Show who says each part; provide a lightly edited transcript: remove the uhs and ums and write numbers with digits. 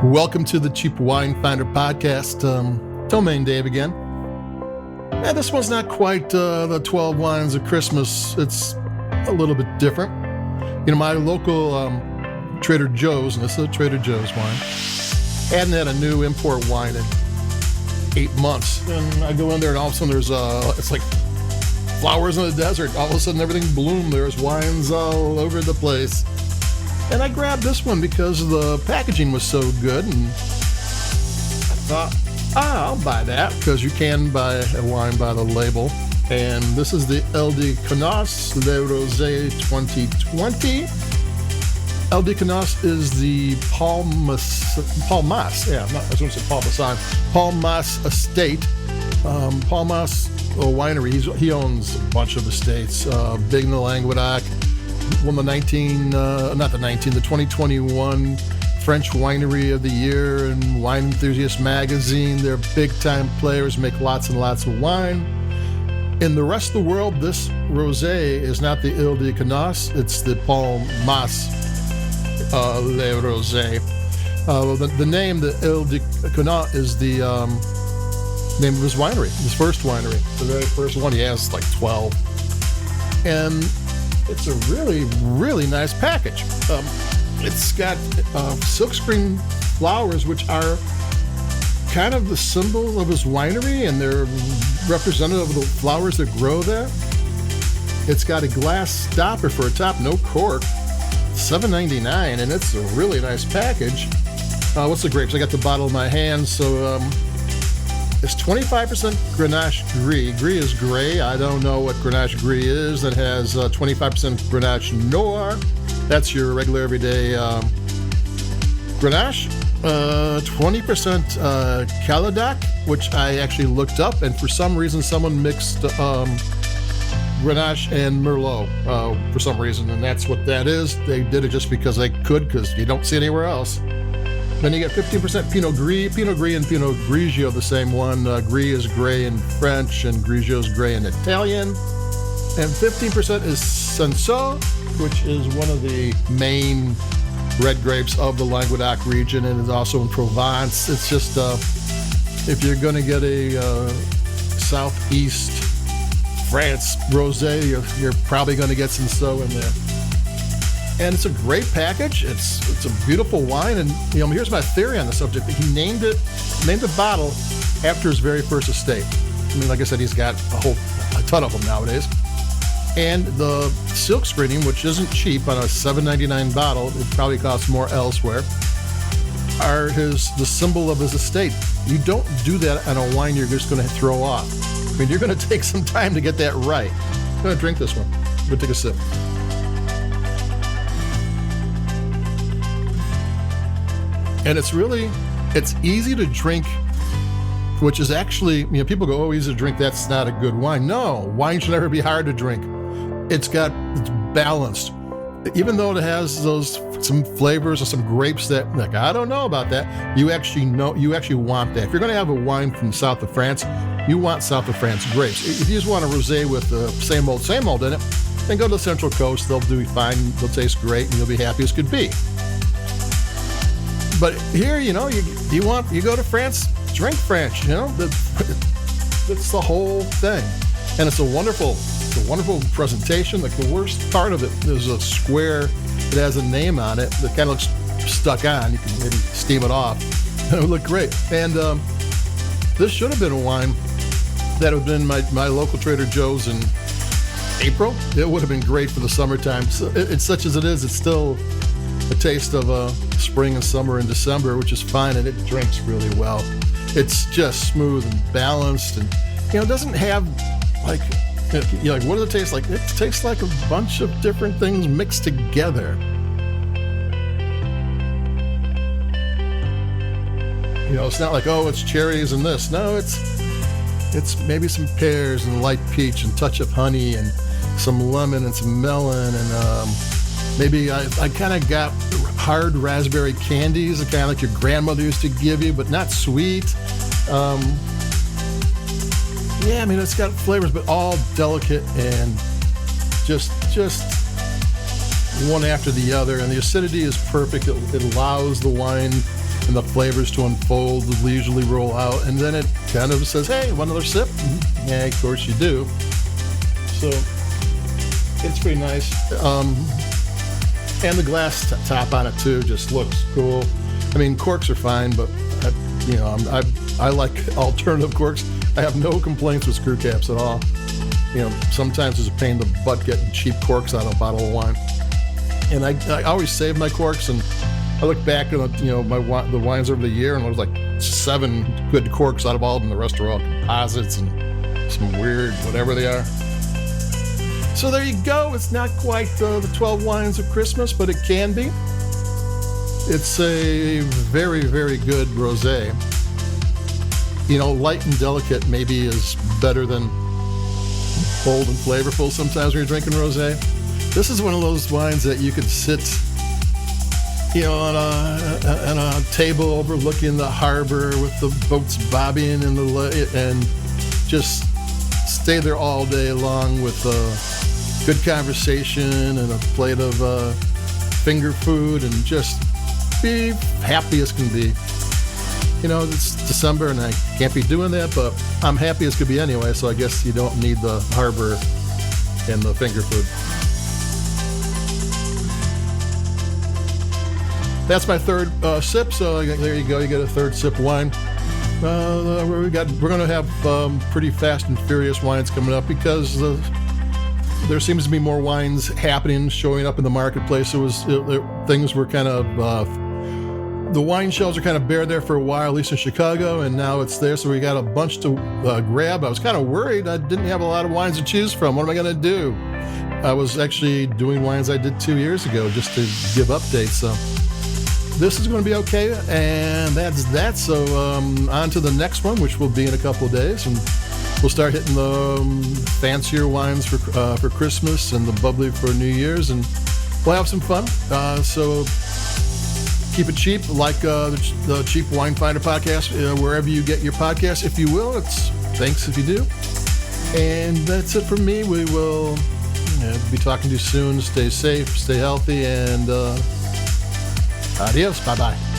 Speaker 1: Welcome to the Cheap Wine Finder podcast. Domain Dave again. And this one's not quite the 12 wines of Christmas. It's a little bit different. You know, my local Trader Joe's, and this is a Trader Joe's wine, hadn't had a new import wine in 8 months. And I go in there and all of a sudden there's it's like flowers in the desert. All of a sudden everything bloomed. There's wines all over the place. And I grabbed this one because the packaging was so good, and I thought, I'll buy that, because you can buy a wine by the label. And this is the Ile de Conas Le Rosé 2020. Ile de Conas is the Palmas estate. Palmas winery. He owns a bunch of estates, big in the Languedoc. Won the 2021 French Winery of the Year in Wine Enthusiast Magazine. They're big-time players, make lots and lots of wine. In the rest of the world, this rosé is not the Ile de Conas, it's the Palmas Le Rosé. The name, the Ile de Conas, is the name of his winery, his first winery. The very first one. He has like 12. And it's a really, really nice package. It's got silkscreen flowers, which are kind of the symbol of his winery, and they're representative of the flowers that grow there. It's got a glass stopper for a top, no cork, $7.99, and it's a really nice package. What's the grapes? I got the bottle in my hand, so it's 25% Grenache Gris. Gris is gray. I don't know what Grenache Gris is. That has 25% Grenache Noir. That's your regular everyday Grenache. 20% Languedoc, which I actually looked up, and for some reason someone mixed Grenache and Merlot for some reason, and that's what that is. They did it just because they could, because you don't see it anywhere else. Then you get 15% Pinot Gris. Pinot Gris and Pinot Grigio, the same one. Gris is gray in French, and Grigio is gray in Italian. And 15% is Cinsault, which is one of the main red grapes of the Languedoc region, and is also in Provence. It's just, if you're going to get a southeast France rosé, you're probably going to get Cinsault in there. And it's a great package. It's a beautiful wine, and here's my theory on the subject. He named the bottle after his very first estate. I mean, like I said, he's got a ton of them nowadays. And the silk screening, which isn't cheap on a $7.99 bottle, it probably costs more elsewhere, are the symbol of his estate. You don't do that on a wine you're just going to throw off. I mean, you're going to take some time to get that right. I'm going to drink this one. I'm going to take a sip. And it's easy to drink, which is actually, people go, oh, easy to drink, that's not a good wine. No, wine should never be hard to drink. It's balanced. Even though it has some flavors or some grapes that, like, I don't know about that, you actually want that. If you're going to have a wine from the south of France, you want south of France grapes. If you just want a rosé with the same old in it, then go to the Central Coast. They'll do fine. They'll taste great, and you'll be happy as could be. But here, you go to France, drink French, that's the whole thing. And it's a wonderful presentation. Like, the worst part of it is a square that has a name on it that kind of looks stuck on. You can maybe steam it off. It would look great. And this should have been a wine that would have been my local Trader Joe's in April. It would have been great for the summertime. So it's such as it is, it's still a taste of spring and summer and December, which is fine, and it drinks really well. It's just smooth and balanced, and it doesn't have like what does it taste like? It tastes like a bunch of different things mixed together. It's not like, oh, it's cherries and this. No, it's maybe some pears and light peach and touch of honey and some lemon and some melon, and maybe I kind of got hard raspberry candies, kind of like your grandmother used to give you, but not sweet. It's got flavors, but all delicate and just one after the other. And the acidity is perfect. It allows the wine and the flavors to unfold, leisurely roll out, and then it kind of says, hey, one another sip? Yeah, of course you do. So it's pretty nice. And the glass top on it too just looks cool. I mean, corks are fine, but I like alternative corks. I have no complaints with screw caps at all. Sometimes it's a pain in the butt getting cheap corks out of a bottle of wine. And I always save my corks, and I look back at the wines over the year, and there's like 7 good corks out of all of them. The rest are all composites and some weird whatever they are. So there you go. It's not quite the 12 wines of Christmas, but it can be. It's a very, very good rosé. Light and delicate maybe is better than bold and flavorful sometimes when you're drinking rosé. This is one of those wines that you could sit, on a table overlooking the harbor with the boats bobbing and just stay there all day long with good conversation and a plate of finger food and just be happy as can be. It's December and I can't be doing that, but I'm happy as could be anyway, so I guess you don't need the harbor and the finger food. That's my third sip, so there you go. You get a third sip of wine. We're going to have pretty fast and furious wines coming up because there seems to be more wines happening, showing up in the marketplace. Things were kind of the wine shelves are kind of bare there for a while, at least in Chicago, and now it's there, so we got a bunch to grab. I was kind of worried I didn't have a lot of wines to choose from. What am I going to do? I was actually doing wines I did 2 years ago just to give updates, so this is going to be okay, and that's that. So on to the next one, which will be in a couple of days, and we'll start hitting the fancier wines for Christmas and the bubbly for New Year's, and we'll have some fun. So keep it cheap, like the Cheap Wine Finder podcast, wherever you get your podcasts, if you will. Thanks if you do. And that's it from me. We will be talking to you soon. Stay safe, stay healthy, and adios. Bye-bye.